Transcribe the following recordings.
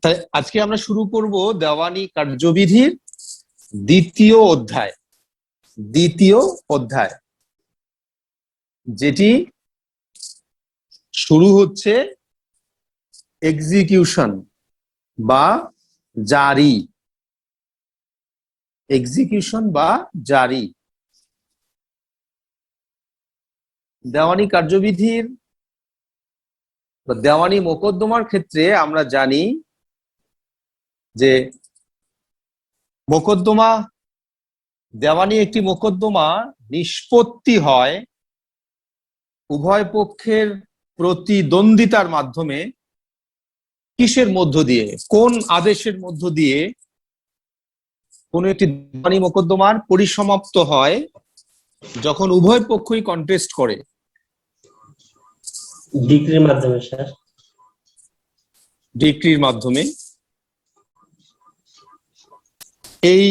তাই আজকে আমরা শুরু করব দেওয়ানি কার্যবিধির দ্বিতীয় অধ্যায় যেটি শুরু হচ্ছে এক্সিকিউশন বা জারি। দেওয়ানি কার্যবিধির বা দেওয়ানি মোকদ্দমার ক্ষেত্রে আমরা জানি যে দেওয়ানি একটি মোকদ্দমা নিষ্পত্তি হয় উভয় পক্ষের প্রতিদ্বন্দ্বিতার মাধ্যমে। কিসের মধ্য দিয়ে, কোন আদেশের মধ্য দিয়ে কোন একটি দেওয়ানি মোকদ্দমার পরিসমাপ্ত হয়? যখন উভয় পক্ষই কন্টেস্ট করে। ডিক্রির মাধ্যমে স্যার। ডিক্রির মাধ্যমে। এই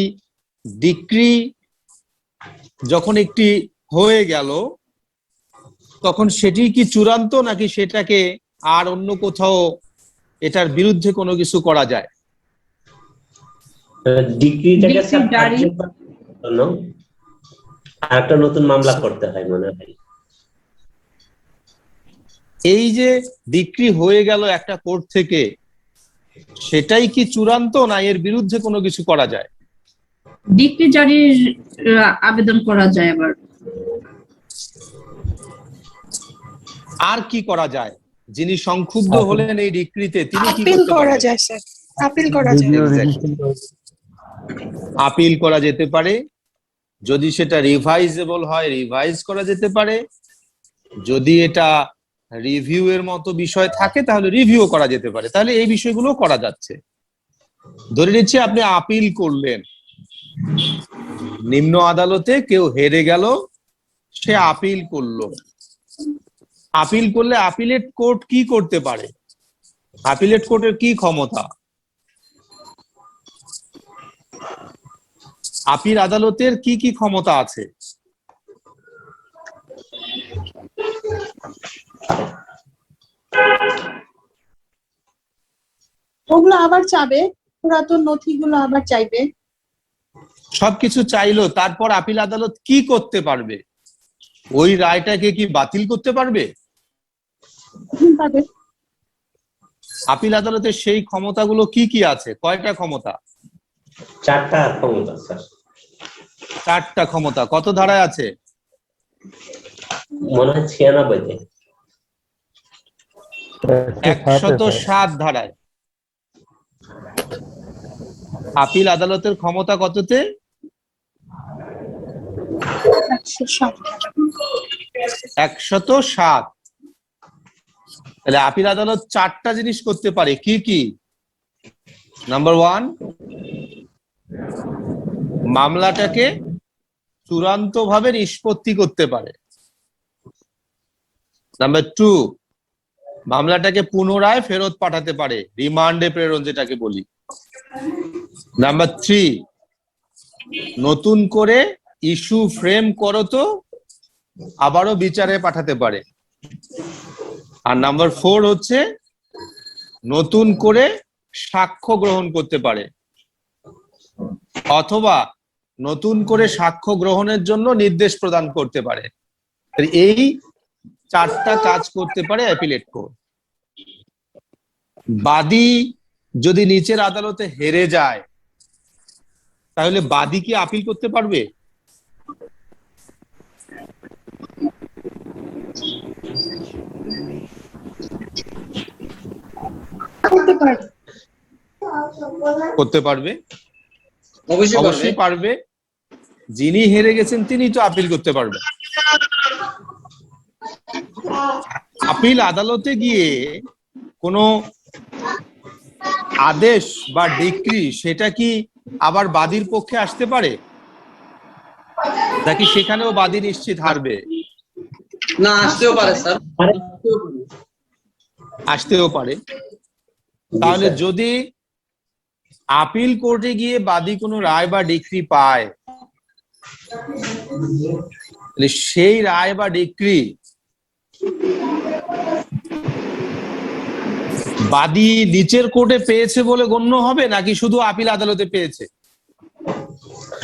ডিক্রি যখন একটি হয়ে গেল তখন সেটি কি চূড়ান্ত, নাকি সেটাকে আর অন্য কোথাও এটার বিরুদ্ধে কোনো কিছু করা যায়? ডিক্রিটাকে স্যার কার্যকর জন্য আরেকটা নতুন মামলা করতে হয় মনে হয়। এই যে ডিক্রি হয়ে গেল একটা কোর্ট থেকে, সেটাই কি চূড়ান্ত, না এর বিরুদ্ধে কোনো কিছু করা যায়? ডিক্রি জারির আবেদন করা যায়। আবার আর কি করা যায়? যিনি সংক্ষুব্ধ হলেন এই ডিক্রিতে, তিনি কি আপিল করতে করা পারবেন? যায় স্যার, আপিল করা যায়। আপিল করা যেতে পারে। যদি সেটা রিভাইজেবল হয়, রিভাইজ করা যেতে পারে। যদি এটা রিভিউ এর মতো বিষয় থাকে তাহলে রিভিউ করা যেতে পারে। তাহলে এই বিষয়গুলো করা যাচ্ছে। ধরে নিচ্ছি আপনি আপিল করলেন, নিম্ন আদালতে কেউ হেরে গেল, সে আপিল করলো। আপিল করলে আপিলেট কোর্ট কি করতে পারে? আপিলেট কোর্টের কি ক্ষমতা? আপিল আদালতের কি কি ক্ষমতা আছে? ওগুলো আবার চাবে, পুরাতন নথিগুলো আবার চাইবে। সবকিছু চাইলো, তারপর আপিল আদালত কি করতে পারবে? ওই রায়টাকে কি বাতিল করতে পারবে? পাবে। আপিল আদালতের সেই ক্ষমতাগুলো কি কি আছে? কয়টা ক্ষমতা? চারটা ক্ষমতা স্যার। চারটা ক্ষমতা। কত ধারায় আছে? মনে হয় 96-তে। 107 ধারায়। আপিল আদালতের ক্ষমতা কততে? 107। তাহলে আপিল আদালত চারটা জিনিস করতে পারে। কি কি? নাম্বার 1, মামলাটাকে চূড়ান্ত ভাবে নিষ্পত্তি করতে পারে। নাম্বার 2, মামলাটাকে পুনরায় ফেরত পাঠাতে পারে, রিমান্ডে প্রেরণ যেটাকে বলি। নাম্বার 3, নতুন করে ইস্যু ফ্রেম করো তো আবারও বিচারে পাঠাতে পারে। আর নাম্বার 4 হচ্ছে নতুন করে সাক্ষ্য গ্রহণ করতে পারে, অথবা নতুন করে সাক্ষ্য গ্রহণের জন্য নির্দেশ প্রদান করতে পারে। এই চারটা কাজ করতে পারে অ্যাপিলেট কোর্ট। বাদী যদি নিচের আদালতে হেরে যায় তাহলে বাদী কি আপিল করতে পারবে? করতে পারবে, অবশ্যই পারবে। যিনি হেরে গেছেন তিনি তো আপিল করতে পারবেন। আপিল আদালতে গিয়ে কোনো আদেশ বা ডিক্রি সেটা কি আবার বাদীর পক্ষে আসতে পারে, নাকি সেখানেও বাদী নিশ্চিত হারবে? না, আসতেও পারে স্যার, আসতেও পারে। তাহলে যদি আপিল কোর্টে গিয়ে বাদী কোনো রায় বা ডিক্রি পায়, সেই রায় বা ডিক্রি বাদী নিচের কোর্টে পেয়েছে বলে গণ্য হবে নাকি শুধু আপিল আদালতে পেয়েছে?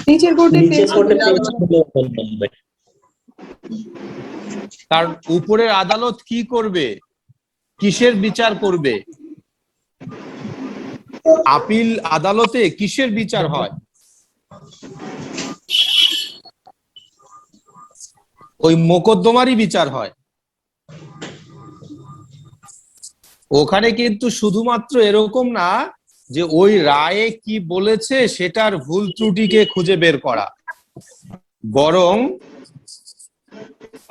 নিচের কোর্টে নিচের পেয়েছে কোর্টে বলে পেয়েছে আমরা- বলে গণ্য হবে। কারণ উপরের আদালত কি করবে, কিসের বিচার করবে? আপিল আদালতে কিসের বিচার হয়? ওই মোকদ্দমারই বিচার হয়। ওখানে কিন্তু শুধুমাত্র এরকম না যে ওই রায়ে কি বলেছে সেটার ভুল ত্রুটিকে খুঁজে বের করা, বরং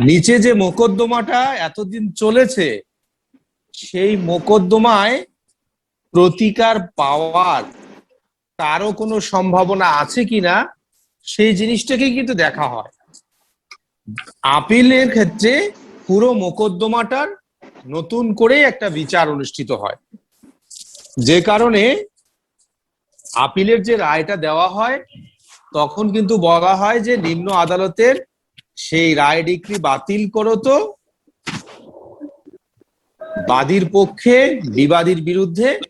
নিচে যে মোকদ্দমাটা এতদিন চলেছে সেই মোকদ্দমায় প্রতিকার পাওয়ার কারো কোনো সম্ভাবনা আছে কিনা সেই জিনিসটাকে কিন্তু দেখা হয়। আপিলের ক্ষেত্রে পুরো মোকদ্দমাটার নতুন করে একটা বিচার অনুষ্ঠিত হয়, যে কারণে আপিলের যে রায়টা দেওয়া হয় তখন কিন্তু বলা হয় যে নিম্ন আদালতের সেই রায় ডিক্রি বাতিল করো তো, বাদীর পক্ষে বিবাদীর বিরুদ্ধে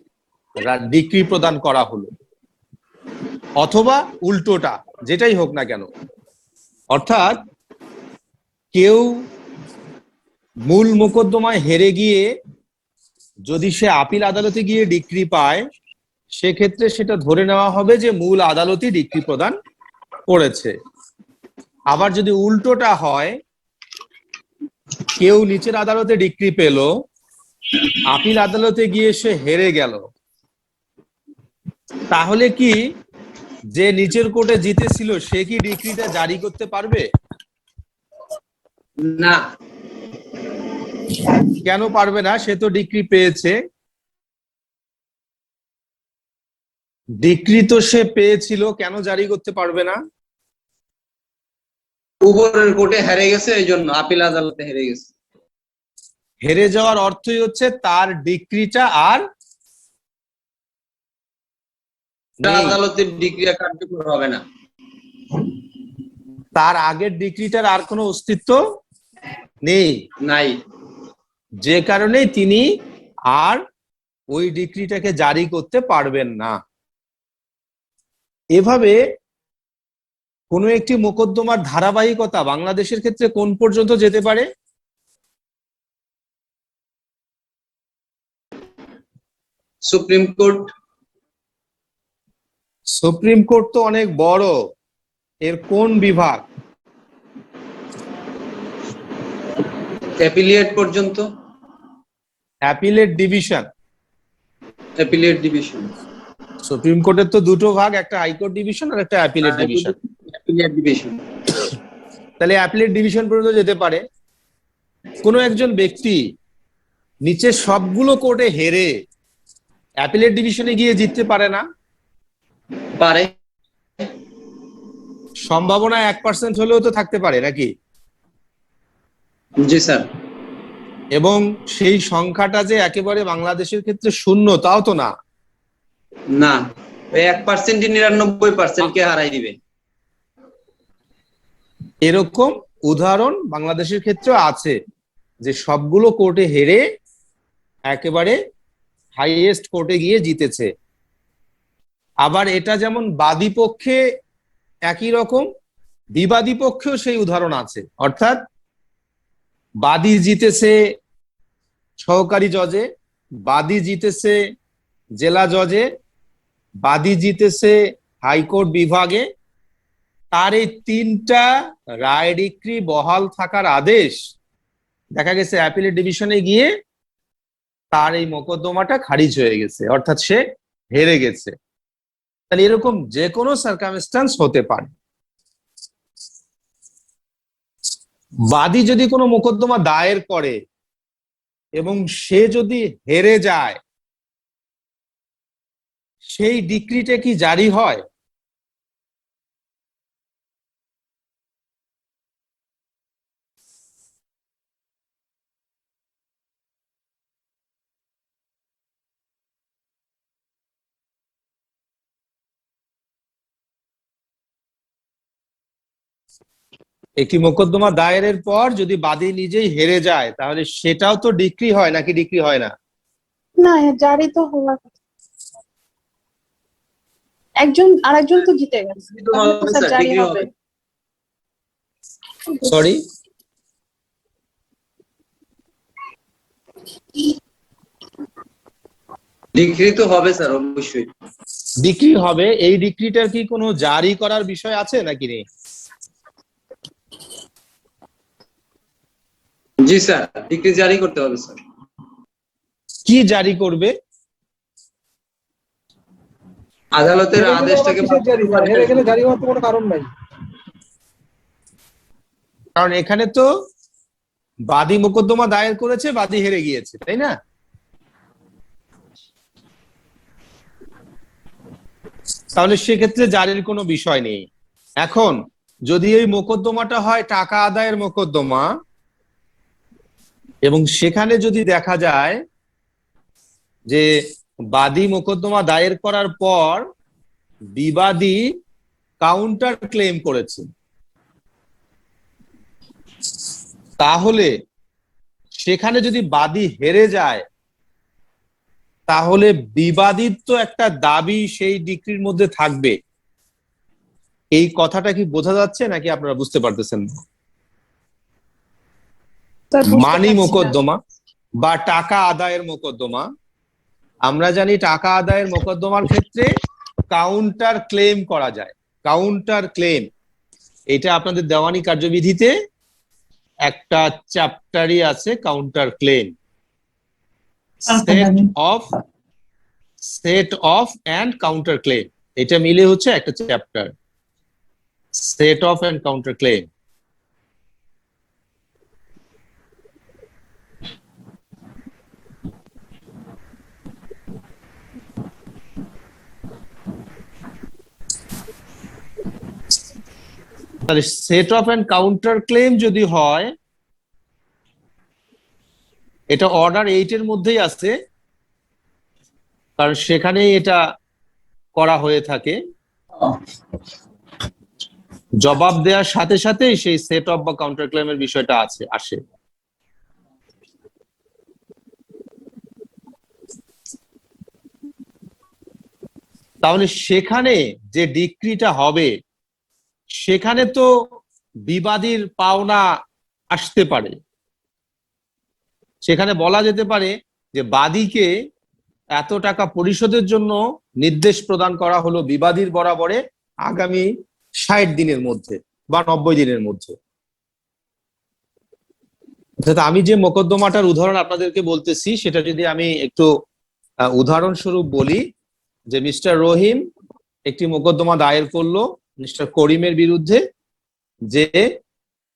ডিক্রি প্রদান করা হলো, অথবা উল্টোটা, যেটাই হোক না কেন। অর্থাৎ কেউ মূল মোকদ্দমায় হেরে গিয়ে যদি সে আপিল আদালতে গিয়ে ডিক্রি পায়, সেক্ষেত্রে সেটা ধরে নেওয়া হবে যে মূল আদালতই ডিক্রি প্রদান করেছে। আবার যদি উল্টোটা হয়, কেউ নিচের আদালতে ডিক্রি পেল, আপিল আদালতে গিয়ে সে হেরে গেল, তাহলে কি যে নিচের কোর্টে জিতেছিল সে কি ডিক্রিটা জারি করতে পারবে? না, কেন পারবে না? সে তো ডিক্রি পেয়েছে। ডিক্রি তো সে পেয়েছিল, কেন জারি করতে পারবে না? উপরের কোর্টে হেরে গেছে, এই জন্য আপিল আদালতে হেরে গেছে। হেরে যাওয়ার অর্থই হচ্ছে তার ডিক্রিটা আর নেই। আদালতের ডিগ্রি কার্যকর হবে না। তার আগের ডিক্রিটার আর কোনো অস্তিত্ব নেই, নাই। যে কারণে তিনি আর ওই ডিক্রিটাকে জারি করতে পারবেন না। এভাবে কোনো একটি মোকদ্দমার ধারাবাহিকতা বাংলাদেশের ক্ষেত্রে কোন পর্যন্ত যেতে পারে? Supreme court. সুপ্রিম কোর্ট তো অনেক বড়, এর কোন বিভাগ? অ্যাপিলিয়েট পর্যন্ত। Appellate division. Appellate division. Supreme কোর্টের তো দুটো ভাগ, একটা হাইকোর্ট ডিভিশন আর একটা অ্যাপিলেট ডিভিশন। Appellate division. তাহলে অ্যাপিলেট ডিভিশন পর্যন্ত যেতে পারে। কোনো একজন ব্যক্তি নিচে সবগুলো কোর্টে হেরে অ্যাপিলেট ডিভিশনে গিয়ে জিততে পারে না? পারে। সম্ভাবনা 1% হলেও তো থাকতে পারে নাকি? জি স্যার। এবং সেই সংখ্যাটা যে একেবারে বাংলাদেশের ক্ষেত্রে শূন্য তাও তো না। না, ওই 1% 99% কে হারাই দিবে। এরকম উদাহরণ বাংলাদেশের ক্ষেত্রে আছে যে সবগুলো কোর্টে হেরে একেবারে হাইয়েস্ট কোর্টে গিয়ে জিতেছে। আবার এটা যেমন বাদী পক্ষে একই রকম, বিবাদী পক্ষেও সেই উদাহরণ আছে। অর্থাৎ বাদী জিতেছে সহকারী জজে, বাদী জিতেছে জেলা জজে, বাদী জিতেছে হাইকোর্ট বিভাগে, তার এই তিনটা রায় ডিক্রি বহাল থাকার আদেশ দেখা গেছে অ্যাপিলেট ডিভিশনে গিয়ে তার এই মোকদ্দমাটা খারিজ হয়ে গেছে, অর্থাৎ সে হেরে গেছে। তাহলে এরকম যে কোনো সার্কামস্ট্যান্স হতে পারে। বাদী যদি কোনো মোকদ্দমা দায়ের করে এবং সে যদি হেরে যায়, সেই ডিক্রিটা কি জারি হয়? একটি মোকদ্দমা দায়েরের পর যদি বাদী নিজেই হেরে যায় তাহলে সেটাও তো ডিক্রি হয় নাকি ডিক্রি হয় না? না, জারি তো হওয়ার কথা। আরেকজন তো জিতে গেছে, তো তাহলে তো হবে স্যার স্যার, জারি ডিগ্রি হবে। হবে। সরি, ডিগ্রি তো হবে স্যার অবশ্যই। ডিক্রি হবে। এই ডিক্রিটার কি কোনো জারি করার বিষয় আছে নাকি নেই? জি স্যার, ডিগ্রি জারি করতে হবে স্যার। কি জারি করবে? আদালতের আদেশটাকে জারি হওয়ার তো কোনো কারণ নাই। কারণ এখানে তো বাদী মোকদ্দমা দায়ের করেছে, বাদী হেরে গিয়েছে, তাই না? তাহলে সেক্ষেত্রে জারির কোনো বিষয় নেই। এখন যদি এই মোকদ্দমাটা হয় টাকা আদায়ের মোকদ্দমা, এবং সেখানে যদি দেখা যায় যে বাদী মোকদ্দমা দায়ের করার পর বিবাদী কাউন্টার ক্লেম করেছে, তাহলে সেখানে যদি বাদী হেরে যায়, তাহলে বিবাদীর তো একটা দাবি সেই ডিক্রির মধ্যে থাকবে। এই কথাটা কি বোঝা যাচ্ছে নাকি আপনারা বুঝতে পারতেছেন না? স্যার, বুঝতে মানি পারছি না। মোকদ্দমা বা টাকা আদায়ের মোকদ্দমা, আমরা জানি টাকা আদায়ের মোকদ্দমার ক্ষেত্রে কাউন্টার ক্লেম করা যায়। কাউন্টার ক্লেম, এটা আপনাদের দেওয়ানি কার্যবিধিতে একটা চ্যাপ্টারই আছে, counter claim. Set off and counter claim, এটা মিলে হচ্ছে একটা chapter, set off and counter claim. তাহলে set off and counter claim যদি হয়, এটা অর্ডার 8 এর মধ্যেই আছে, কারণ সেখানেই এটা করা হয়ে থাকে। জবাব দেওয়ার সাথে সাথেই সেই সেট অফ বা কাউন্টার ক্লেমের বিষয়টা আসে। তাহলে সেখানে যে ডিক্রিটা হবে, সেখানে তো বিবাদীর পাওনা আসতে পারে। সেখানে বলা যেতে পারে যে বাদীকে এত টাকা পরিশোধের জন্য নির্দেশ প্রদান করা হলো বিবাদীর বরাবরে আগামী 60 দিনের মধ্যে বা 90 দিনের মধ্যে। অর্থাৎ আমি যে মোকদ্দমাটার উদাহরণ আপনাদেরকে বলতেছি, সেটা যদি আমি একটু উদাহরণস্বরূপ বলি, যে মিস্টার রহিম একটি মোকদ্দমা দায়ের করলো মিস্টার করিমের বিরুদ্ধে, যে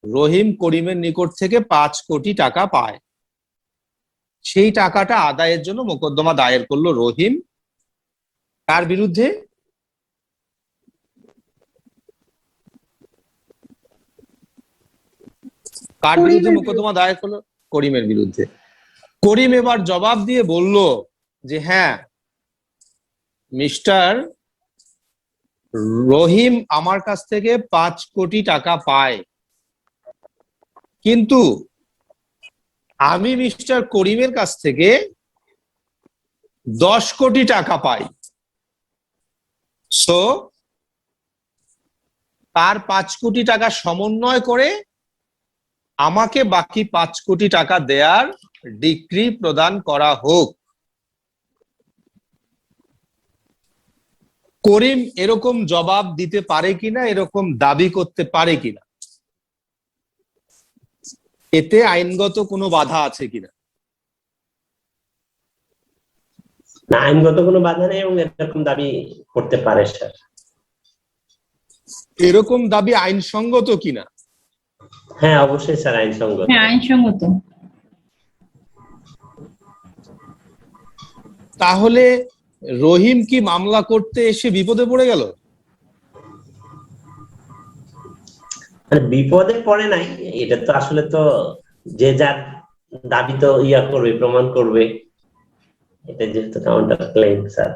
রহিম করিমের নিকট থেকে 5 কোটি টাকা পায়। সেই টাকাটা আদায়ের জন্য মোকদ্দমা দায়ের করলো রহিম। তার বিরুদ্ধে কার বিরুদ্ধে মোকদ্দমা দায়ের করলো? করিমের বিরুদ্ধে। করিম এবার জবাব দিয়ে বলল যে হ্যাঁ, মিস্টার রহিম আমার কাছ থেকে 5 কোটি টাকা পায়, কিন্তু আমি মিস্টার করিমের কাছ থেকে 10 কোটি টাকা পাই। সো তার 5 কোটি টাকা সমন্বয় করে আমাকে বাকি 5 কোটি টাকা দেয়ার ডিক্রি প্রদান করা হোক। করিম এরকম জবাব দিতে পারে কিনা, এরকম দাবি করতে পারে কিনা, এতে আইনগত কোনো বাধা আছে কিনা? না, আইনগত কোনো বাধা নেই এবং এরকম দাবি করতে পারে স্যার। এরকম দাবি আইনসঙ্গত কিনা? হ্যাঁ, অবশ্যই স্যার আইনসঙ্গত। হ্যাঁ, আইনসঙ্গত। তাহলে রহিম কি মামলা করতে এসে বিপদে পড়ে গেল? মানে বিপদে পড়ে নাই, এটা তো আসলে তো যে যার দাবি তো করবে, প্রমাণ করবে। এটা যেহেতু কাউন্টার ক্লেম স্যার।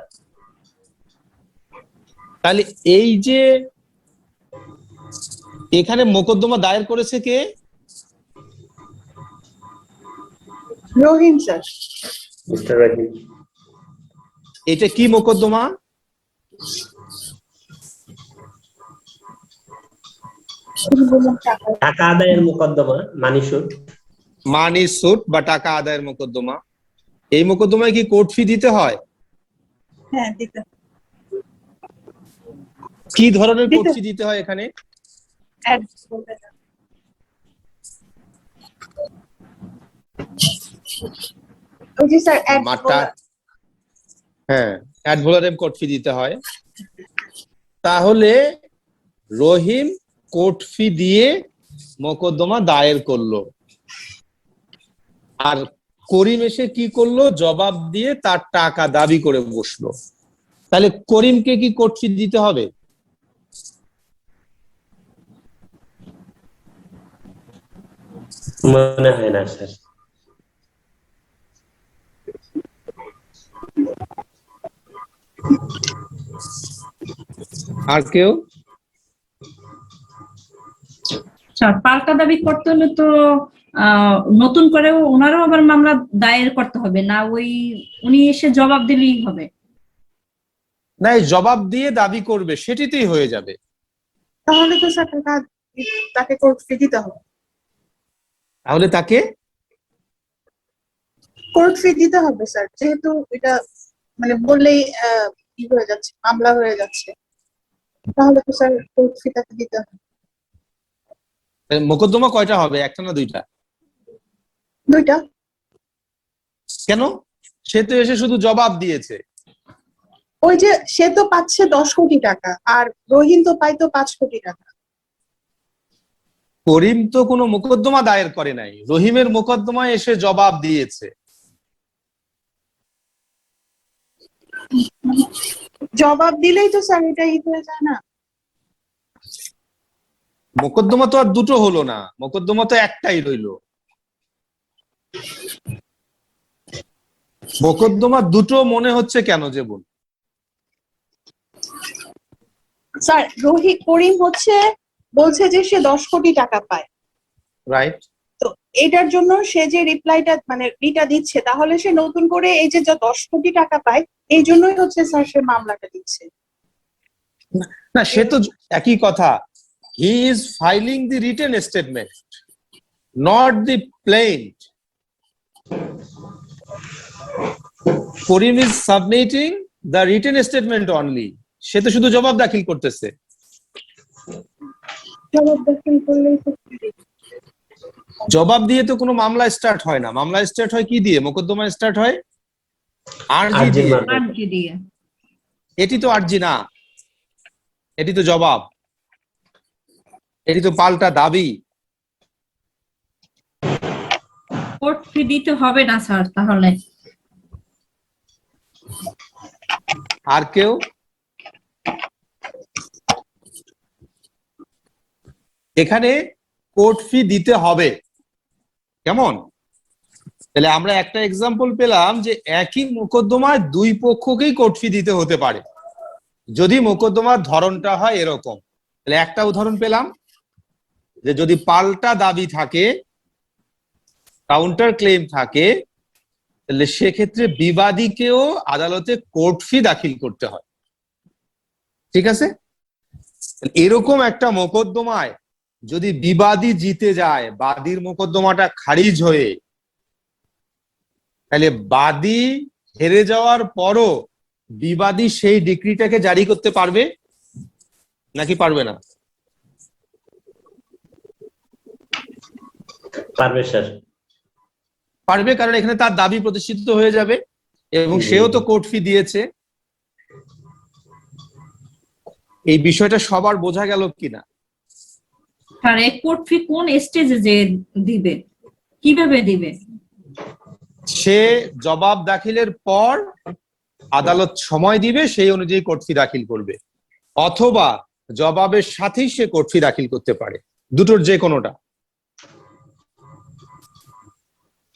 তাহলে এই যে এখানে মোকদ্দমা দায়ের করেছে কে? রহিম স্যার। মিস্টার রহিম। এটা কি মোকদ্দমা? টাকা আদায়ের মোকদ্দমা, মানি সুট। মানি সুট বা টাকা আদায়ের মোকদ্দমা। এই মোকদ্দমায় কি কোর্ট ফি দিতে হয়? হ্যাঁ দিতে কি ধরনের কোর্ট ফি দিতে হয় এখানে? add করবে না। ওই যে স্যার add মাটা, হ্যাঁ, অ্যাড ভ্যালোরেম কোর্ট ফি দিতে হয়। তাহলে রহিম কোর্ট ফি দিয়ে মোকদ্দমা দায়ের করলো, আর করিম এসে কি করলো? জবাব দিয়ে তার টাকা দাবি করে বসলো। তাহলে করিমকে কি কোর্ট ফি দিতে হবে? মনে হয় না স্যার। আর কেউ? স্যার পাল্টা দাবি করতে হলে তো নতুন করে ওনারও আবার মামলা দায়ের করতে হবে না, ওই উনি এসে জবাব দিলেই হবে? না, এই জবাব দিয়ে দাবি করবে, সেটিতেই হয়ে যাবে। তাহলে তো স্যার তাকে কোর্ট ফি দিতে হবে। তাহলে তাকে কোর্ট ফি দিতে হবে স্যার, যেহেতু এটা মানে বললেই ই হয়ে যাচ্ছে, মামলা হয়ে যাচ্ছে, তাহলে তো স্যার কোর্ট ফি তাকে দিতে হবে। মোকদ্দমা কয়টা হবে? একটা না দুইটা? দুইটা। কেন? সে তো এসে শুধু জবাব দিয়েছে। ওই যে সে তো পাচ্ছে 10 কোটি টাকা, আর রহিম তো পাই তো 5 কোটি টাকা। করিম তো কোনো মোকদ্দমা দায়ের করে নাই, রহিমের মোকদ্দমায় এসে জবাব দিয়েছে। জবাব দিলেই তো স্যার এটা ই হয়ে যায় না। মোকদ্দমা তো আর দুটো হলো না, মোকদ্দমা তো একটাই রইলো। মোকদ্দমা দুটো মনে হচ্ছে কেন যে বল? স্যার করিম বলছে যে সে 10 কোটি টাকা পায়, রাইট? তো এটার জন্য সে যে রিপ্লাইটা মানে রিটা দিচ্ছে, তাহলে সে নতুন করে এই যে 10 কোটি টাকা পায়, এই জন্যই হচ্ছে স্যার সে মামলাটা দিচ্ছে। না, সে তো একই কথা। He is filing the written statement, not the plaint. Karim is submitting the written statement only. সে তো শুধু জবাব দাখিল করতেছে। জবাব দাখিল করলেই তো জবাব দিয়ে তো কোনো মামলা স্টার্ট হয় না। মামলা স্টার্ট হয় কি দিয়ে? মোকদ্দমা স্টার্ট হয় আরজি দিয়ে। আরজি দিয়ে। এটি তো আরজি না, এটি তো জবাব, এটি তো পাল্টা দাবি। কোর্ট ফি দিতে হবে না স্যার তাহলে? আর কেউ? এখানে কোর্ট ফি দিতে হবে, কেমন? তাহলে আমরা একটা এক্সাম্পল পেলাম যে একই মোকদ্দমায় দুই পক্ষকেই কোর্ট ফি দিতে হতে পারে, যদি মোকদ্দমার ধরনটা হয় এরকম। তাহলে একটা উদাহরণ পেলাম যে যদি পাল্টা দাবি থাকে, কাউন্টার ক্লেম থাকে, তাহলে সেক্ষেত্রে বিবাদীকেও আদালতে কোর্ট ফি দাখিল করতে হয়। ঠিক আছে? এরকম একটা মোকদ্দমায় যদি বিবাদী জিতে যায়, বাদীর মোকদ্দমাটা খারিজ হয়ে, তাহলে বাদী হেরে যাওয়ার পরও বিবাদী সেই ডিক্রিটাকে জারি করতে পারবে নাকি পারবে না? পারবে স্যার। পারবে, কারণ এখানে তার দাবি প্রতিষ্ঠিত হয়ে যাবে এবং সেও তো কোর্ট ফি দিয়েছে। এই বিষয়টা সবার বোঝা গেল কিনা? স্যার এই কোর্ট ফি কোন স্টেজে যে দিবে, কিভাবে দিবে? সে জবাব দাখিলের পর আদালত সময় দিবে, সেই অনুযায়ী কোর্ট ফি দাখিল করবে, অথবা জবাবের সাথেই সে কোর্ট ফি দাখিল করতে পারে, দুটোর যে কোনোটা।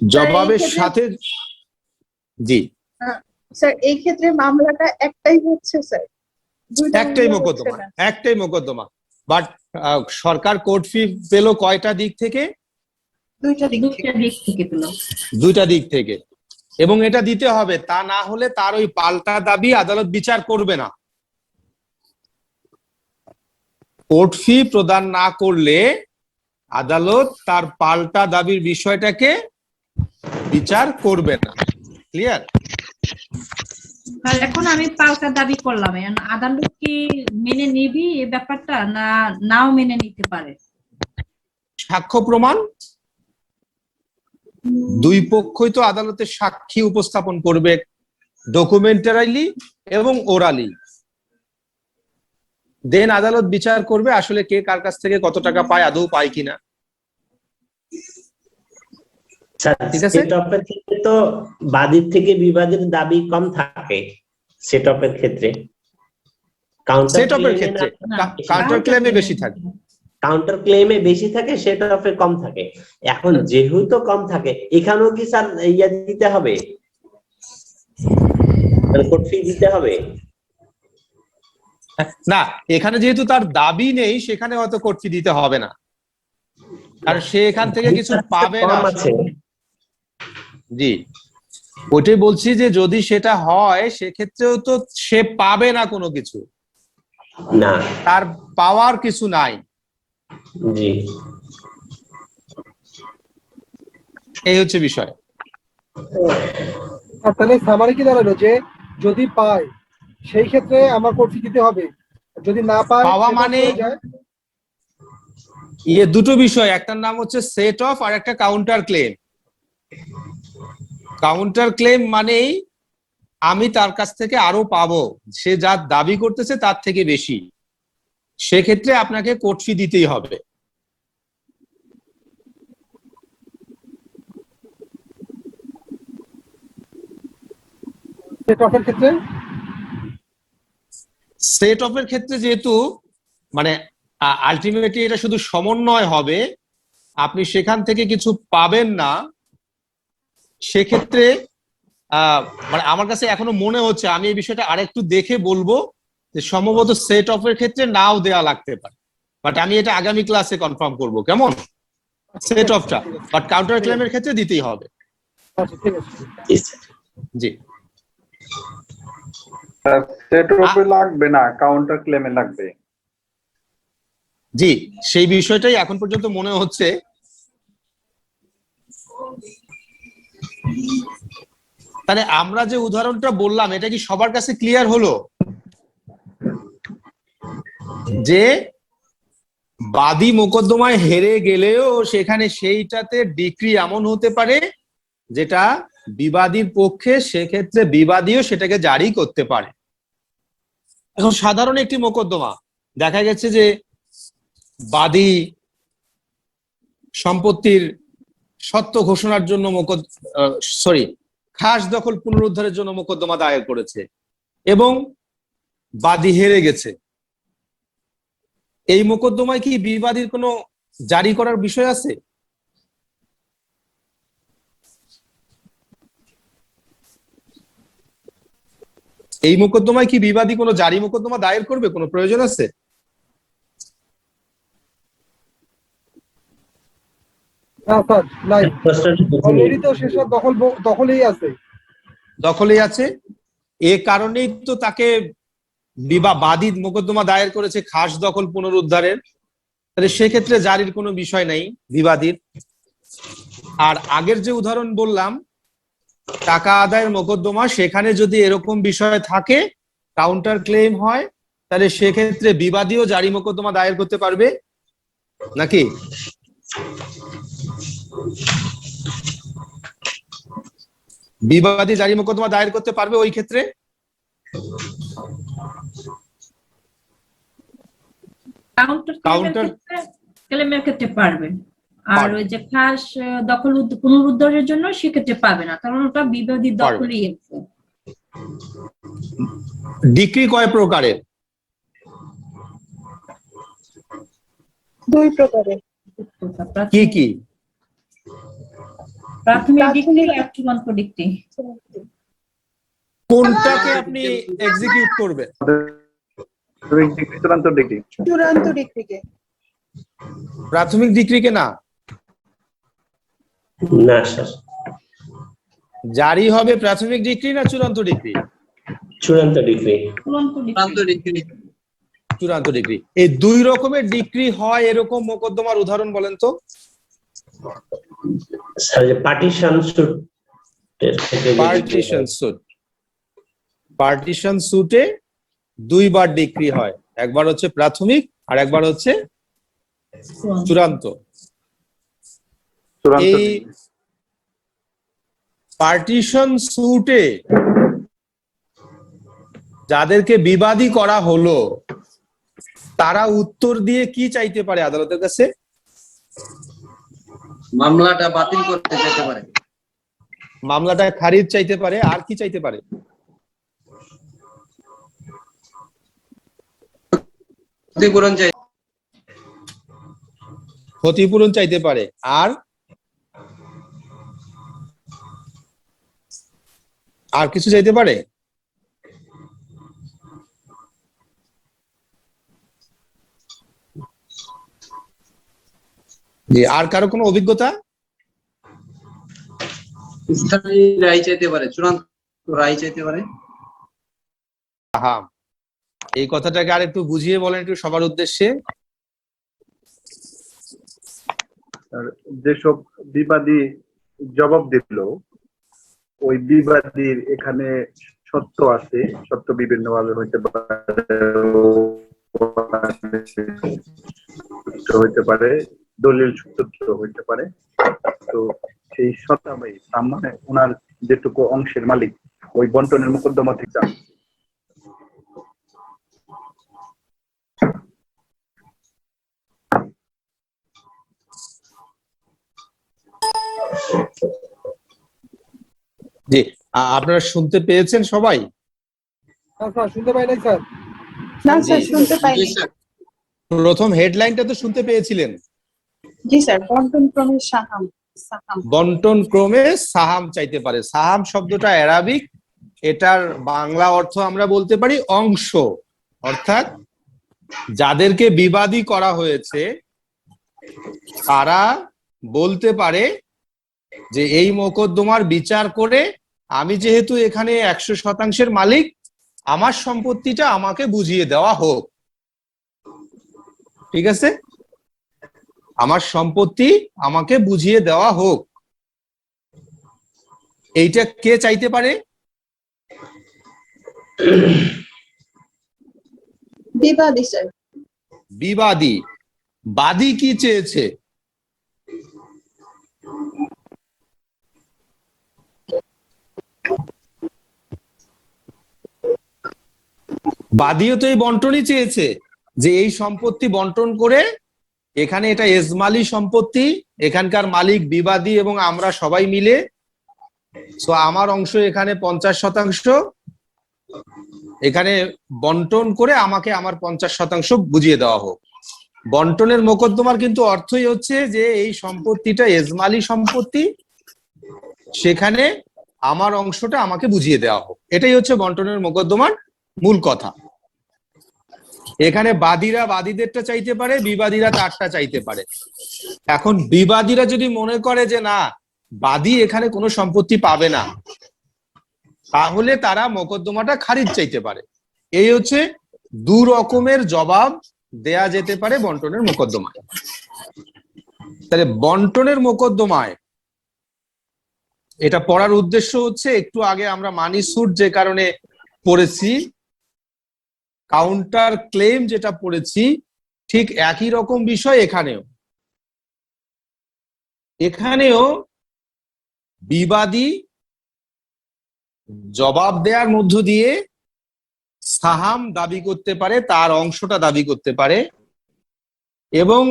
জবাবের সাথে। জি স্যার এই ক্ষেত্রে মামলাটা একটাই হচ্ছে স্যার, একটাই মোকদ্দমা, একটাই মোকদ্দমা। বাট সরকার কোর্ট ফি পেল কয়টা দিক থেকে? দুইটা দিক থেকে। দুইটা দিক থেকে পেল। দুইটা দিক থেকে। এবং এটা দিতে হবে, তা না হলে তার ওই পাল্টা দাবি আদালত বিচার করবে না। কোর্ট ফি প্রদান না করলে আদালত তার পাল্টা দাবির বিষয়টাকে বিচার করবে না। ক্লিয়ার? আর এখন আমি পাল্টা দাবি করলাম, এখন আদালত কি মেনে নিবি এই ব্যাপারটা, না নাও মেনে নিতে পারে? সাক্ষ্য প্রমাণ দুই পক্ষই তো আদালতে সাক্ষী উপস্থাপন করবে, ডকুমেন্টারিলি এবং ওরালি। দেন আদালত বিচার করবে আসলে কে কার কাছ থেকে কত টাকা পায়, আদৌ পায় কিনা। ঠিক আছে। সেট অফের ক্ষেত্রে তো বাদীর থেকে বিবাদীর দাবি কম থাকে সেট অফের ক্ষেত্রে, সেট অফের ক্ষেত্রে কাউন্টার ক্লেমে বেশি থাকে। কাউন্টার ক্লেমে বেশি থাকে, সেট অফে কম থাকে। এখন যেহেতু কম থাকে, এখানেও কি স্যার ইয়া দিতে হবে, কোর্ট ফি দিতে হবে? না, এখানে যেহেতু তার দাবি নেই সেখানে হয়তো কোর্ট ফি দিতে হবে না, কারণ সে এখান থেকে কিছু পাবে না। কম আছে। জি, ওইটাই বলছি যে যদি সেটা হয় সেক্ষেত্রেও তো সে পাবে না কোনো কিছু, না। তার পাওয়ার কিছু নাই। জি। এই হচ্ছে বিষয়। আর তাহলে সামারি কি দাঁড়ালো যে যদি পায় সেই ক্ষেত্রে আমার কোর্ট ফি দিতে হবে, যদি না পায় পাওয়া সেটা মানে চলে যায়। দুটো বিষয়, একটার নাম হচ্ছে সেট অফ আর একটা কাউন্টার ক্লেম। কাউন্টার ক্লেম মানেই আমি তার কাছ থেকে আরো পাবো, সে যা দাবি করতেছে তার থেকে বেশি, সেক্ষেত্রে আপনাকে কোর্ট ফি দিতেই হবে। সেট অফের ক্ষেত্রে সেট অফের ক্ষেত্রে যেহেতু মানে আলটিমেটলি এটা শুধু সমন্বয় হবে, আপনি সেখান থেকে কিছু পাবেন না, সেক্ষেত্রে মানে আমার কাছে এখনো মনে হচ্ছে, আমি এই বিষয়টা আরেকটু দেখে বলবো, যে সম্ভবত সেট অফের ক্ষেত্রে নাও দেয়া লাগতে পারে, বাট আমি এটা আগামী ক্লাসে কনফার্ম করব, কেমন? সেট অফটা, বাট কাউন্টার ক্লেমের ক্ষেত্রে দিতেই হবে। আচ্ছা ঠিক আছে। জি, সেট অফে লাগবে না, কাউন্টার ক্লেমে লাগবে। জি, সেই বিষয়টাই এখন পর্যন্ত মনে হচ্ছে। তাহলে আমরা যে উদাহরণটা বললাম এটা কি সবার কাছে ক্লিয়ার হলো, যে বাদী মোকদ্দমায় হেরে গেলেও সেখানে সেইটাতে ডিক্রি এমন হতে পারে যেটা বিবাদীর পক্ষে, সেক্ষেত্রে বিবাদীও সেটাকে জারি করতে পারে। এখন সাধারণ একটি মোকদ্দমা দেখা গেছে যে বাদী সম্পত্তির সত্য ঘোষণার জন্য খাস দখল পুনরুদ্ধারের জন্য মোকদ্দমা দায়ের করেছে এবং বাদী হেরে গেছে। এই মোকদ্দমায় কি বিবাদীর কোনো জারি করার বিষয় আছে? এই মোকদ্দমায় কি বিবাদী কোনো জারি মোকদ্দমা দায়ের করবে, কোনো প্রয়োজন আছে? না স্যার নাই, অলরেডি তো সেসব দখলেই আছে। দখলেই আছে, এ কারণেই তো তাকে বাদী মোকদ্দমা দায়ের করেছে খাস দখল পুনরুদ্ধারের, তাহলে সেক্ষেত্রে জারির কোনো বিষয় নাই বিবাদীর। আর আগের যে উদাহরণ বললাম টাকা আদায়ের মোকদ্দমা, সেখানে যদি এরকম বিষয় থাকে, কাউন্টার ক্লেম হয়, তাহলে সেক্ষেত্রে বিবাদীও জারি মোকদ্দমা দায়ের করতে পারবে নাকি? বিবাদী জারি মোকদ্দমা দায়ের করতে পারবে ওই ক্ষেত্রে? কাউন্টার ক্লেমের ক্ষেত্রে পারবে, আর ওই যে খাস দখল পুনরুদ্ধারের জন্য সেক্ষেত্রে পাবে না, কারণ ওটা বিবাদী দখলই আছে। ডিক্রি কয় প্রকারের? দুই প্রকারের। কি কি? প্রাথমিক ডিক্রি আর চূড়ান্ত ডিক্রি। কোনটাকে আপনি এক্সিকিউট করবেন? চূড়ান্ত ডিগ্রি। চূড়ান্ত ডিগ্রিকে। প্রাথমিক ডিক্রিকে না? না স্যার। জারি হবে প্রাথমিক ডিক্রি না চূড়ান্ত ডিক্রি? চূড়ান্ত ডিগ্রি। চূড়ান্ত ডিগ্রি। চূড়ান্ত ডিক্রি। এই দুই রকমের ডিক্রি হয় এরকম মোকদ্দমার উদাহরণ বলেন তো। স্যার যে partition suit partition suit, partition সুটে দুইবার ডিক্রি হয়, একবার হচ্ছে প্রাথমিক আর একবার হচ্ছে চূড়ান্ত। চূড়ান্ত এই পার্টিশন সুটে যাদেরকে বিবাদী করা হলো তারা উত্তর দিয়ে কি চাইতে পারে আদালতের কাছে? মামলাটা বাতিল করতে যেতে পারে। মামলাটা খারিজ চাইতে পারে, আর কি চাইতে পারে? ক্ষতিপূরণ চাই। ক্ষতিপূরণ চাইতে পারে, আর আর কিছু চাইতে পারে? জি, আর কারো কোনো অভিজ্ঞতা? স্থায়ী রায় চাইতে পারে, চূড়ান্ত রায় চাইতে পারে। হ্যাঁ, এই কথাটাকে আর একটু বুঝিয়ে বলেন একটু সবার উদ্দেশ্যে। আর যেসব বিবাদী জবাব দিল, ওই বিবাদীর এখানে সত্য আছে, সত্য বিভিন্ন ভাবে হইতে পারে, দলিল সূত্র হইতে পারে। তো সেই সত্তাবাই তার মানে ওনার যেটুকু অংশের মালিক ওই বন্টনের মোকদ্দমা থেকে জি, আপনারা শুনতে পেয়েছেন সবাই? স্যার শুনতে পাই নাই স্যার। না স্যার শুনতে জি পাইনি। স্যার। প্রথম হেডলাইনটা তো শুনতে পেয়েছিলেন, জি স্যার, বন্টন ক্রমে সাহাম সাহাম। বন্টন ক্রমে সাহাম চাইতে পারে। সাহাম শব্দটা অ্যারাবিক, এটার বাংলা অর্থ আমরা বলতে পারি অংশ। অর্থাৎ যাদেরকে বিবাদী করা হয়েছে তারা বলতে পারে যে এই মোকদ্দমার বিচার করে আমি যেহেতু এখানে 100% মালিক, আমার সম্পত্তিটা আমাকে বুঝিয়ে দেওয়া হোক। ঠিক আছে, আমার সম্পত্তি আমাকে বুঝিয়ে দেওয়া হোক। এইটা কে চাইতে পারে? বিবাদী স্যার। বিবাদী। বাদী কি চেয়েছে? বাদীও তো এই বন্টনই চেয়েছে, যে এই সম্পত্তি বন্টন করে এখানে এটা এজমালি সম্পত্তি, এখানকার মালিক বিবাদী এবং আমরা সবাই মিলে, তো আমার অংশ এখানে 50%, এখানে বন্টন করে আমাকে আমার 50% বুঝিয়ে দেওয়া হোক। বন্টনের মোকদ্দমার কিন্তু অর্থই হচ্ছে যে এই সম্পত্তিটা এজমালি সম্পত্তি, সেখানে আমার অংশটা আমাকে বুঝিয়ে দেওয়া হোক। এটাই হচ্ছে বন্টনের মোকদ্দমার মূল কথা। এখানে বাদীরা বাদীদেরটা চাইতে পারে, বিবাদীরা তারটা চাইতে পারে। এখন বিবাদীরা যদি মনে করে যে না, বাদী এখানে কোনো সম্পত্তি পাবে না, তাহলে তারা মোকদ্দমাটা খারিজ চাইতে পারে। এই হচ্ছে দু রকমের জবাব দেয়া যেতে পারে বন্টনের মোকদ্দমায়। তাহলে বন্টনের মোকদ্দমায় এটা পড়ার উদ্দেশ্য হচ্ছে, একটু আগে আমরা মানি স্যুট যে কারণে পড়েছি, কাউন্টার ক্লেম যেটা পড়েছি, ঠিক একই রকম বিষয় এখানেও। এখানেও বিবাদী জবাব দেওয়ার মধ্য দিয়ে সাহাম দাবি করতে পারে, তার অংশটা দাবি করতে পারে, এবং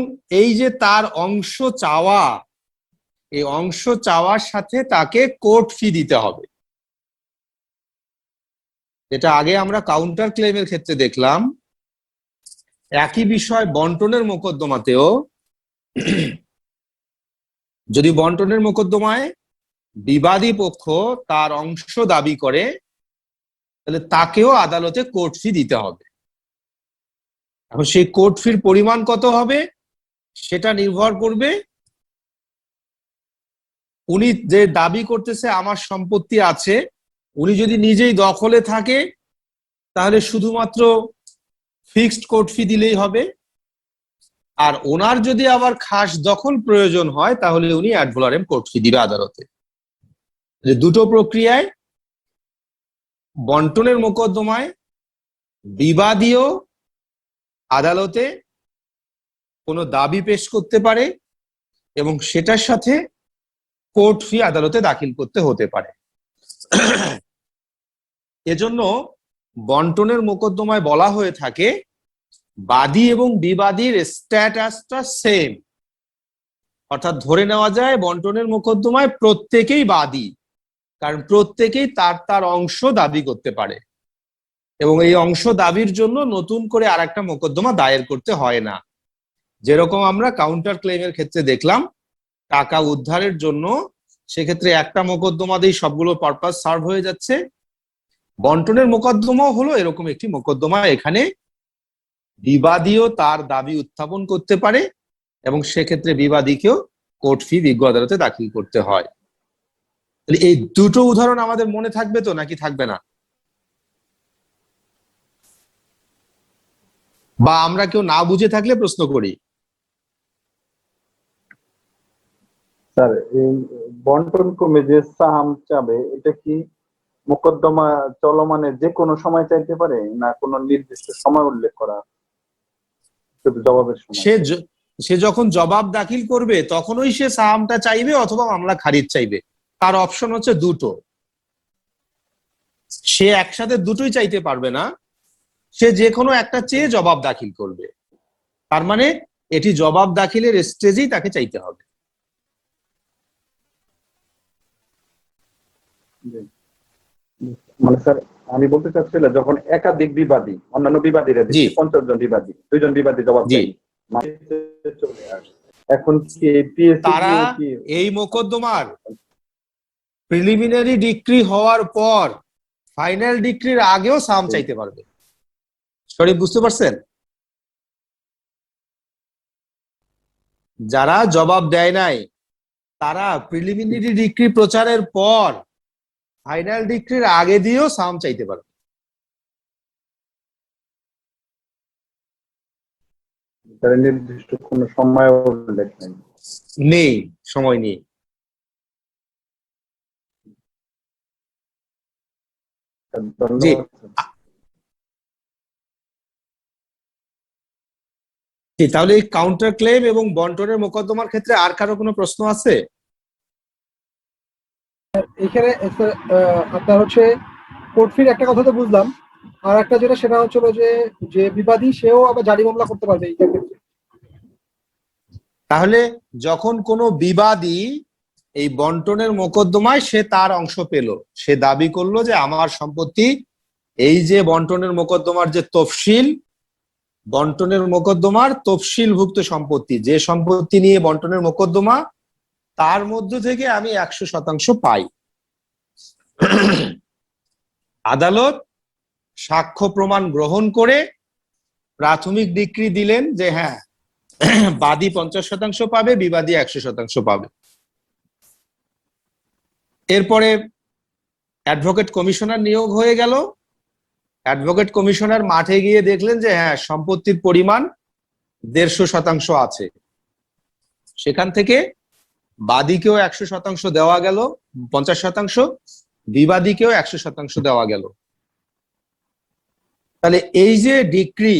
এই যে তার অংশ চাওয়া, এই অংশ চাওয়ার সাথে তাকে কোর্ট ফি দিতে হবে। যেটা আগে আমরা কাউন্টার ক্লেমের ক্ষেত্রে দেখলাম, একই বিষয় বন্টনের মোকদ্দমাতেও। যদি বন্টনের মোকদ্দমায় বিবাদী পক্ষ তার অংশ দাবি করে, তাহলে তাকেও আদালতে কোর্ট ফি দিতে হবে। এখন সেই কোর্ট ফির পরিমাণ কত হবে সেটা নির্ভর করবে উনি যে দাবি করতেছে আমার সম্পত্তি আছে, উনি যদি নিজেই দখলে থাকে তাহলে শুধুমাত্র ফিক্সড কোর্ট ফি দিলেই হবে। আর ওনার যদি আবার খাস দখল প্রয়োজন হয় তাহলে উনি অ্যাড ভ্যালোরেম কোর্ট ফি দিবে আদালতে। যে দুটো প্রক্রিয়ায়, বন্টনের মোকদ্দমায় বিবাদীও আদালতে কোনো দাবি পেশ করতে পারে এবং সেটার সাথে কোর্ট ফি আদালতে দাখিল করতে হতে পারে। এজন্য বন্টনের মোকদ্দমায় বলা হয়ে থাকে বাদী এবং বিবাদীর স্ট্যাটাসটা সেম, অর্থাৎ ধরে নেওয়া যায় বন্টনের মোকদ্দমায় প্রত্যেকেই বাদী, কারণ প্রত্যেকেই তার তার অংশ দাবি করতে পারে এবং এই অংশ দাবির জন্য নতুন করে আর একটা মোকদ্দমা দায়ের করতে হয় না। যেরকম আমরা কাউন্টার ক্লেমের ক্ষেত্রে দেখলাম, টাকা উদ্ধারের জন্য সেক্ষেত্রে একটা মোকদ্দমা দিয়ে সবগুলো পারপাস সার্ভ হয়ে যাচ্ছে। বন্টনের মোকদ্দমাও হলো এরকম একটি মোকদ্দমা, এখানে বিবাদীও তার দাবি উত্থাপন করতে পারে এবং সেক্ষেত্রে বিবাদীকেও কোর্ট ফি বিজ্ঞ আদালতে দাখিল করতে হয়। এই দুটো উদাহরণ আমাদের মনে থাকবে তো নাকি থাকবে না? বা আমরা কেউ না বুঝে থাকলে প্রশ্ন করি। স্যার, এই বন্টন কমে যে সাহাম চাবে, এটা কি মোকদ্দমা চলমানে যে কোনো সময় চাইতে পারে, না কোনো নির্দিষ্ট সময় উল্লেখ করা শুধু জবাবের সময়? সে যখন জবাব দাখিল করবে তখনই সে সাহামটা চাইবে অথবা মামলা খারিজ চাইবে। তার অপশন হচ্ছে দুটো, সে একসাথে দুটোই চাইতে পারবে না, সে যে কোনো একটা চেয়ে জবাব দাখিল করবে। তার মানে এটি জবাব দাখিলের স্টেজেই তাকে চাইতে হবে। মানে স্যার, আমি বলতে চাচ্ছিলাম যখন একাধিক বিবাদী, অন্যান্য বিবাদীরা জি। 50 জন বিবাদী, 2 জন বিবাদী জবাব জি। দেয়, মাঝে চলে আসে, এখন কি এই PSC তারা এই মোকদ্দমার প্রিলিমিনারি ডিক্রি হওয়ার পর ফাইনাল ডিক্রির আগেও সাম চাইতে পারবে। সরি, বুঝতে পারছেন? যারা জবাব দেয় নাই তারা প্রিলিমিনারি ডিক্রি প্রচারের পর ফাইনাল ডিক্রির আগে দিয়েও সাম চাইতে পারবে। তার নির্দিষ্ট কোনো সময় উল্লেখ নেই। নেই, সময় নেই। জি। ধন্যবাদ। তাহলে এই কাউন্টার ক্লেম এবং বন্টনের মোকদ্দমার ক্ষেত্রে আর কারো কোনো প্রশ্ন আছে? এখানে আপনার হচ্ছে কোর্ট ফির একটা কথা তো বুঝলাম, আর একটা যেটা সেটা হচ্ছিল যে যে বিবাদী সেও আবার জারি মামলা করতে পারবে এই ক্ষেত্রে। তাহলে যখন কোনো বিবাদী এই বন্টনের মোকদ্দমায় সে তার অংশ পেল, সে দাবি করলো যে আমার সম্পত্তি, এই যে বন্টনের মোকদ্দমার যে তফসিল, বন্টনের মোকদ্দমার তফসিলভুক্ত সম্পত্তি, যে সম্পত্তি নিয়ে বন্টনের মোকদ্দমা, তার মধ্য থেকে আমি 100% পাই। আদালত সাক্ষ্য প্রমাণ গ্রহণ করে প্রাথমিক ডিক্রি দিলেন যে হ্যাঁ, বাদী 50% পাবে, বিবাদী 100% পাবে। এরপরে অ্যাডভোকেট কমিশনার নিয়োগ হয়ে গেল। অ্যাডভোকেট কমিশনার মাঠে গিয়ে দেখলেন যে হ্যাঁ, সম্পত্তির পরিমাণ 150% আছে। সেখান থেকে বাদীকেও 100% দেওয়া গেল, 50%, বিবাদীকেও 100% দেওয়া গেল। তাহলে এই যে ডিক্রি,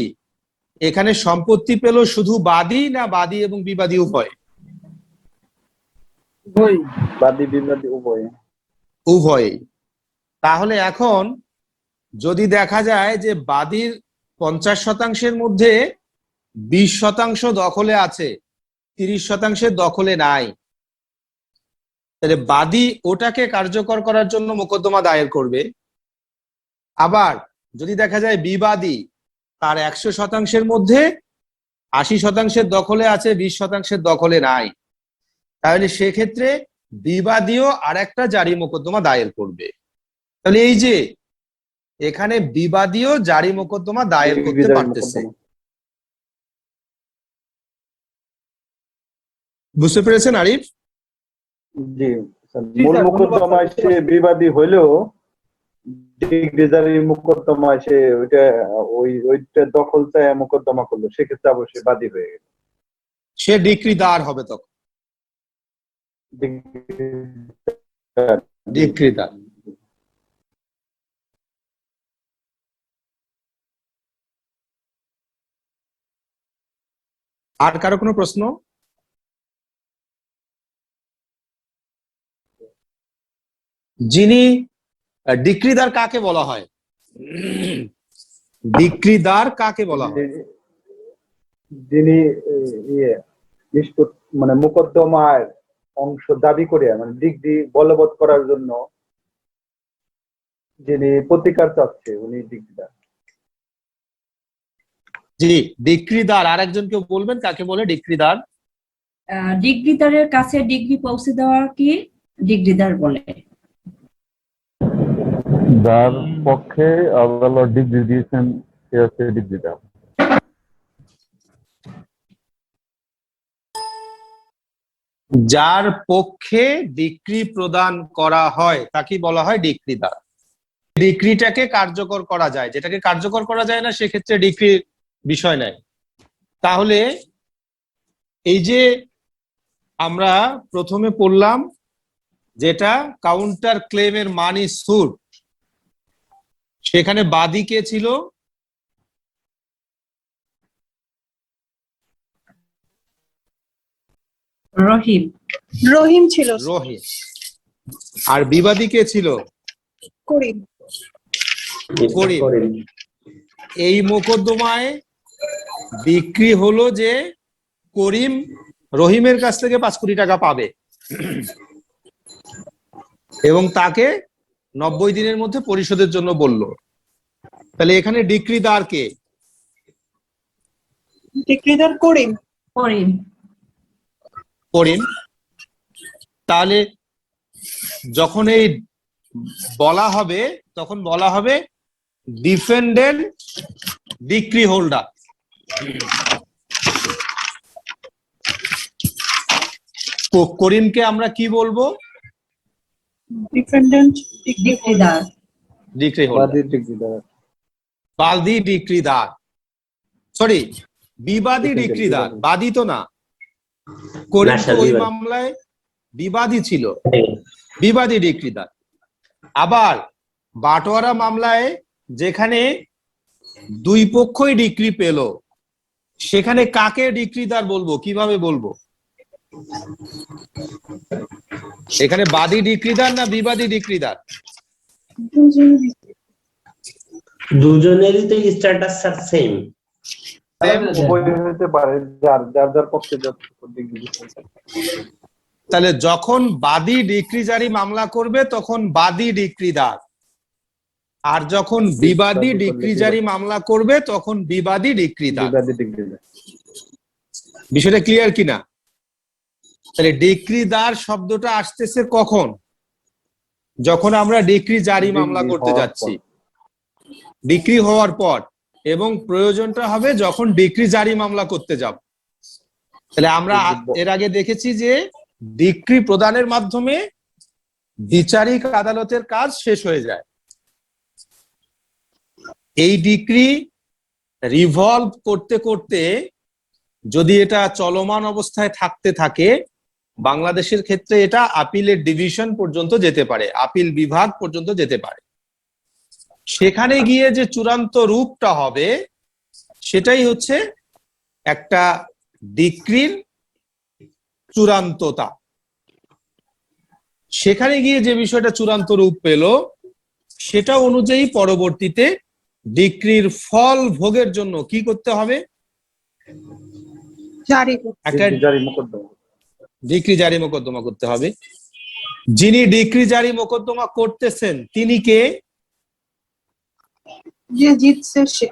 এখানে সম্পত্তি পেল শুধু বাদী না বাদী এবং বিবাদী উভয়? বাদী বিবাদী উভয়। উভয়। তাহলে এখন যদি দেখা যায় যে বাদীর 50%-এর মধ্যে 20% দখলে আছে, 30%-এর দখলে নাই, তাহলে বাদী ওটাকে কার্যকর করার জন্য মোকদ্দমা দায়ের করবে। আবার যদি দেখা যায় বিবাদী তার 100%-এর মধ্যে 80%-এর দখলে আছে, 20%-এর দখলে নাই, তাহলে সেক্ষেত্রে বিবাদীও আরেকটা জারি মোকদ্দমা দায়ের করবে। তাহলে এই যে এখানে বিবাদীও জারি মোকদ্দমা দায়ের করতে পারতেছে। বুঝতে পেরেছেন আরিফ? জি মূল স্যার, ধন্যবাদ মোকদ্দমায় স্যার। সে বিবাদী হইলেও ডিগ্রি জারির মোকদ্দমায় সে ওইটা দখল চায় মোকদ্দমা করলো, সেক্ষেত্রে অবশ্যই বাদী হয়ে গেল। সে ডিক্রিদার হবে তখন, ডিক্রিদার। আর কারো কোনো প্রশ্ন? যিনি ডিক্রিদার কাকে বলা হয়? ডিক্রিদার কাকে বলা হয়? যিনি ইয়ে মানে মোকদ্দমার অংশ দাবি করে, মানে ডিগ্রি বলবৎ করার জন্য যিনি প্রতিকার চাচ্ছে, উনি ডিগ্রিদার। জি, ডিক্রিদার। আর একজনকে বলবেন কাকে বলে ডিক্রিদার? ডিগ্রিদারের কাছে ডিগ্রি পৌঁছে দেওয়া কি ডিগ্রিদার বলে। যার পক্ষে আদালত ডিগ্রি দিয়েছেন সে হচ্ছে ডিগ্রিদার। যার পক্ষে ডিক্রি প্রদান করা হয় তাকে বলা হয় ডিক্রিদার। ডিক্রিটাকে কার্যকর করা যায়, যেটাকে কার্যকর করা যায় না সেক্ষেত্রে ডিক্রির বিষয় নাই। তাহলে এই যে আমরা প্রথমে পড়লাম যেটা কাউন্টার ক্লেমের মানি সুট, সেখানে বাদী কে ছিল? রহিম। রহিম ছিল, রহিম। আর বিবাদী কে ছিল? করিম। করিম। এই মোকদ্দমায় বিক্রি হলো যে করিম রহিমের কাছ থেকে 5 কোটি টাকা পাবে এবং তাকে 90 দিনের মধ্যে পরিশোধের জন্য বলল। তাহলে এখানে ডিক্রিদার কে? ডিক্রিদার করিম। করিম। করিম। তাহলে যখন এই বলা হবে তখন বলা হবে ডিফেন্ডেন্ট ডিক্রি হোল্ডার। করিমকে আমরা কি বলবো? ডিফেন্ডেন্ট ডিগ্রিদার। ডিক্রি হোল্ডার, বাদী ডিক্রিদার, সরি বিবাদী ডিক্রিদার। বাদী তো না, করিম তো ওই মামলায় বিবাদী ছিল, বিবাদী ডিক্রিদার। আবার বাটোয়ারা মামলায় যেখানে দুই পক্ষই ডিক্রি পেল, সেখানে কাকে ডিক্রিদার বলবো, কিভাবে বলবো? এখানে বাদী ডিক্রিদার না বিবাদী ডিক্রিদার? দুজনেরই তো স্ট্যাটাস সেম। হতে পারে, যার যার যার পক্ষে ডিগ্রি। তাহলে যখন বাদী ডিক্রি জারি মামলা করবে তখন বাদী ডিক্রিদার, আর যখন বিবাদী ডিক্রি জারি মামলা করবে তখন বিবাদী ডিক্রিদার। বিষয়টা ক্লিয়ার কিনা? তাহলে ডিক্রিদার শব্দটা আসতেছে কখন? যখন আমরা ডিক্রি জারি মামলা করতে যাচ্ছি, ডিক্রি হওয়ার পর, এবং প্রয়োজনটা হবে যখন ডিক্রি জারি মামলা করতে যাব। তাহলে আমরা এর আগে দেখেছি যে ডিক্রি প্রদানের মাধ্যমে বিচারিক আদালতের কাজ শেষ হয়ে যায়। এই ডিক্রি রিভলভ করতে করতে যদি এটা চলমান অবস্থায় থাকতে থাকে, বাংলাদেশের ক্ষেত্রে এটা আপিলের ডিভিশন পর্যন্ত যেতে পারে, আপিল বিভাগ পর্যন্ত যেতে পারে। সেখানে গিয়ে যে চূড়ান্ত রূপটা হবে সেটাই হচ্ছে একটা ডিক্রির চূড়ান্ততা। সেখানে গিয়ে যে বিষয়টা চূড়ান্ত রূপ পেল সেটা অনুযায়ী পরবর্তীতে ডিক্রির ফল ভোগের জন্য কি করতে হবে? একটা ডিক্রি জারি মোকদ্দমা করতে হবে। যিনি ডিক্রি জারি মোকদ্দমা করতেছেন তিনি কে? যে জিতছে সে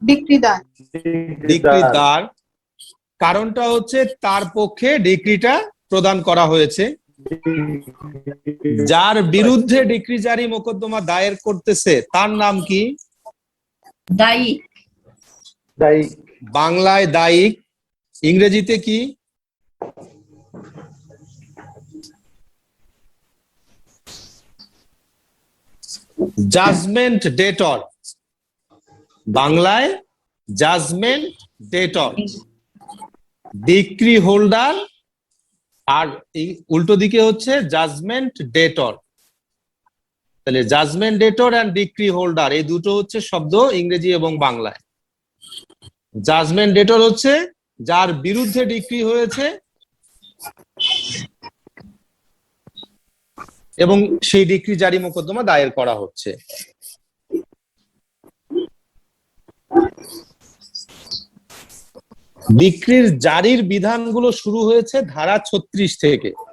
ডিক্রিদার। ডিক্রিদার। কারণটা হচ্ছে তার পক্ষে ডিক্রিটা প্রদান করা হয়েছে। যার বিরুদ্ধে ডিক্রি জারি মোকদ্দমা দায়ের করতেছে তার নাম কি? দায়ী। বাংলায় দায়িক, ইংরেজিতে কি? জাজমেন্ট ডেটর, বাংলায় জাজমেন্ট ডেটর, ডিক্রি হোল্ডার, আর এই উল্টো দিকে হচ্ছে জাজমেন্ট ডেটর। তাহলে judgment debtor and decree holder এই দুটো হচ্ছে শব্দ ইংরেজি এবং বাংলায়। জাজমেন্ট ডেটর হচ্ছে যার বিরুদ্ধে ডিক্রি হয়েছে এবং সেই ডিক্রি জারি মোকদ্দমা দায়ের করা হচ্ছে। ডিক্রির জারির বিধানগুলো শুরু হয়েছে ধারা 36 থেকে।